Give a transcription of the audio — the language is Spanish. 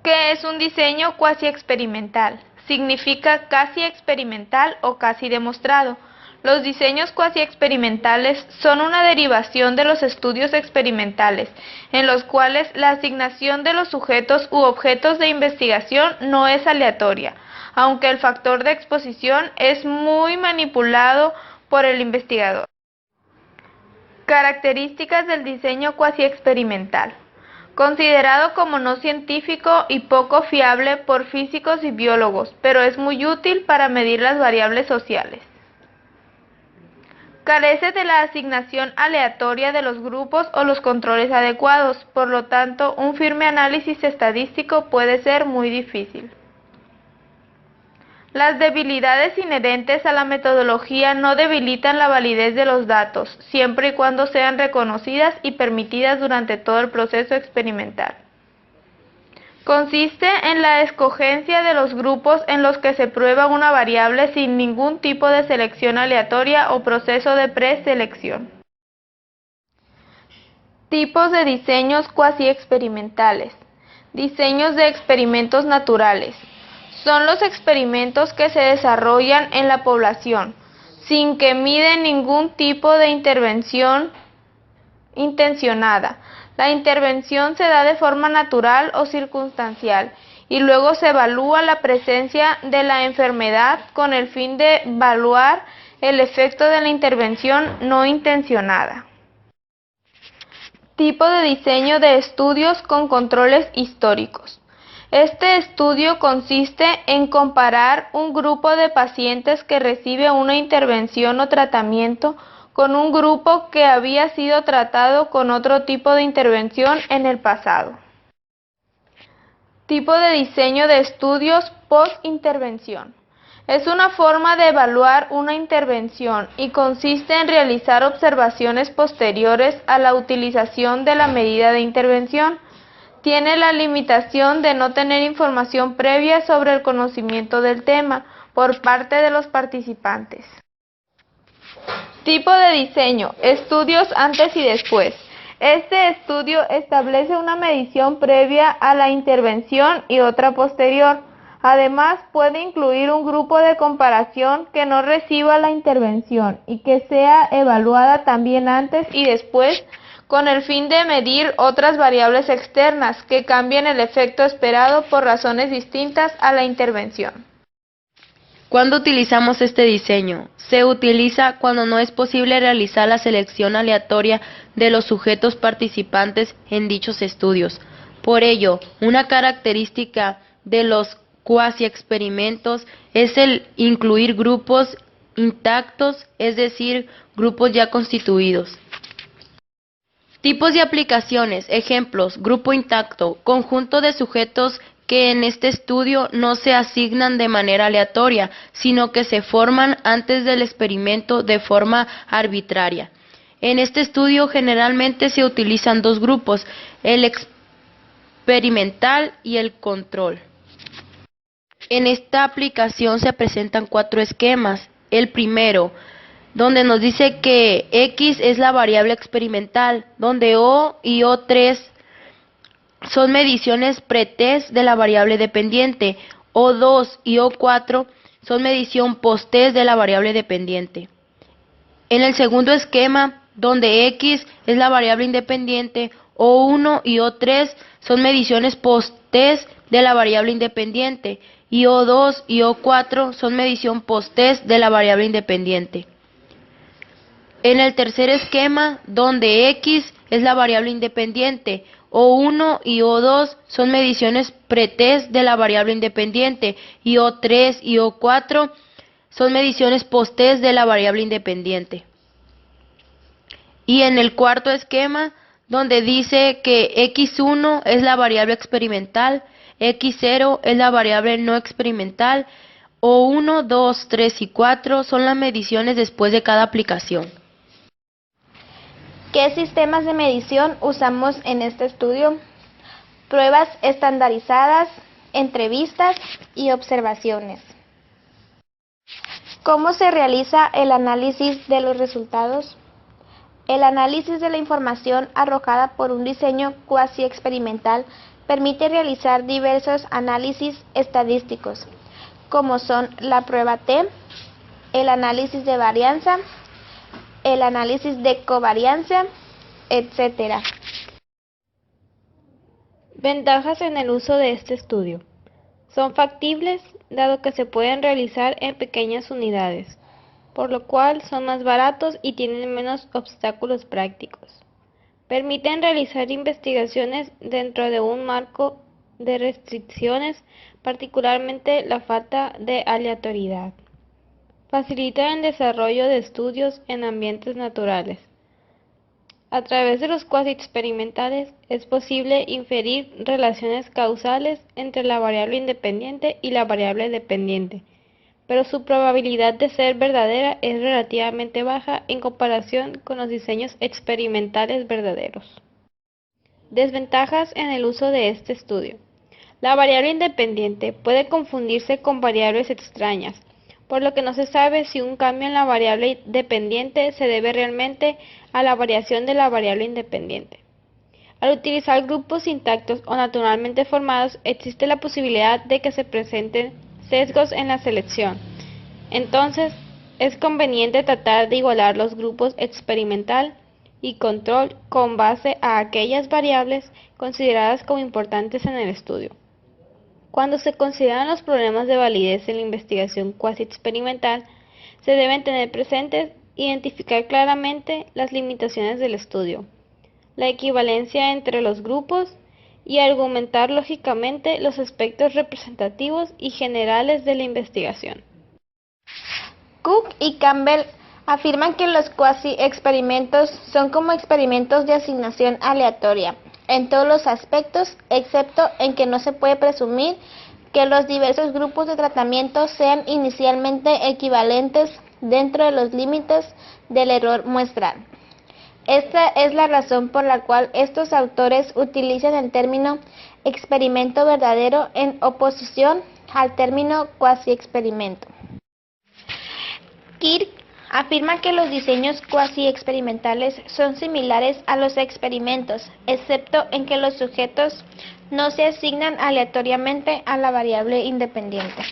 ¿Qué es un diseño cuasi experimental? Significa casi experimental o casi demostrado. Los diseños cuasi experimentales son una derivación de los estudios experimentales, en los cuales la asignación de los sujetos u objetos de investigación no es aleatoria, aunque el factor de exposición es muy manipulado por el investigador. Características del diseño cuasi experimental. Considerado como no científico y poco fiable por físicos y biólogos, pero es muy útil para medir las variables sociales. Carece de la asignación aleatoria de los grupos o los controles adecuados, por lo tanto, un firme análisis estadístico puede ser muy difícil. Las debilidades inherentes a la metodología no debilitan la validez de los datos, siempre y cuando sean reconocidas y permitidas durante todo el proceso experimental. Consiste en la escogencia de los grupos en los que se prueba una variable sin ningún tipo de selección aleatoria o proceso de preselección. Tipos de diseños cuasi experimentales. Diseños de experimentos naturales. Son los experimentos que se desarrollan en la población, sin que miden ningún tipo de intervención intencionada. La intervención se da de forma natural o circunstancial, y luego se evalúa la presencia de la enfermedad con el fin de evaluar el efecto de la intervención no intencionada. Tipo de diseño de estudios con controles históricos. Este estudio consiste en comparar un grupo de pacientes que recibe una intervención o tratamiento con un grupo que había sido tratado con otro tipo de intervención en el pasado. Tipo de diseño de estudios post-intervención. Es una forma de evaluar una intervención y consiste en realizar observaciones posteriores a la utilización de la medida de intervención. Tiene la limitación de no tener información previa sobre el conocimiento del tema por parte de los participantes. Tipo de diseño, estudios antes y después. Este estudio establece una medición previa a la intervención y otra posterior. Además, puede incluir un grupo de comparación que no reciba la intervención y que sea evaluada también antes y después, con el fin de medir otras variables externas que cambien el efecto esperado por razones distintas a la intervención. ¿Cuándo utilizamos este diseño? Se utiliza cuando no es posible realizar la selección aleatoria de los sujetos participantes en dichos estudios. Por ello, una característica de los cuasi experimentos es el incluir grupos intactos, es decir, grupos ya constituidos. Tipos de aplicaciones, ejemplos, grupo intacto, conjunto de sujetos que en este estudio no se asignan de manera aleatoria, sino que se forman antes del experimento de forma arbitraria. En este estudio generalmente se utilizan dos grupos, el experimental y el control. En esta aplicación se presentan 4 esquemas. El primero, donde nos dice que X es la variable experimental, donde O y O3 son mediciones pretest de la variable dependiente, O2 y O4 son medición posttest de la variable dependiente. En el segundo esquema, donde X es la variable independiente, O1 y O3 son mediciones posttest de la variable independiente, y O2 y O4 son medición posttest de la variable independiente. En el tercer esquema, donde X es la variable independiente, O1 y O2 son mediciones pretest de la variable independiente, y O3 y O4 son mediciones posttest de la variable independiente. Y en el cuarto esquema, donde dice que X1 es la variable experimental, X0 es la variable no experimental, O1, 2, 3 y 4 son las mediciones después de cada aplicación. ¿Qué sistemas de medición usamos en este estudio? Pruebas estandarizadas, entrevistas y observaciones. ¿Cómo se realiza el análisis de los resultados? El análisis de la información arrojada por un diseño cuasi experimental Permite realizar diversos análisis estadísticos, como son la prueba T, el análisis de varianza, el análisis de covarianza, etc. Ventajas en el uso de este estudio. Son factibles, dado que se pueden realizar en pequeñas unidades, por lo cual son más baratos y tienen menos obstáculos prácticos. Permiten realizar investigaciones dentro de un marco de restricciones, particularmente la falta de aleatoriedad. Facilitan el desarrollo de estudios en ambientes naturales. A través de los cuasi experimentales es posible inferir relaciones causales entre la variable independiente y la variable dependiente, pero su probabilidad de ser verdadera es relativamente baja en comparación con los diseños experimentales verdaderos. Desventajas en el uso de este estudio. La variable independiente puede confundirse con variables extrañas, por lo que no se sabe si un cambio en la variable dependiente se debe realmente a la variación de la variable independiente. Al utilizar grupos intactos o naturalmente formados, existe la posibilidad de que se presenten sesgos en la selección. Entonces, es conveniente tratar de igualar los grupos experimental y control con base a aquellas variables consideradas como importantes en el estudio. Cuando se consideran los problemas de validez en la investigación cuasi experimental, se deben tener presentes identificar claramente las limitaciones del estudio, la equivalencia entre los grupos y argumentar lógicamente los aspectos representativos y generales de la investigación. Cook y Campbell afirman que los cuasi-experimentos son como experimentos de asignación aleatoria en todos los aspectos, excepto en que no se puede presumir que los diversos grupos de tratamiento sean inicialmente equivalentes dentro de los límites del error muestral. Esta es la razón por la cual estos autores utilizan el término experimento verdadero en oposición al término cuasi-experimento. Kirk afirma que los diseños cuasi-experimentales son similares a los experimentos, excepto en que los sujetos no se asignan aleatoriamente a la variable independiente.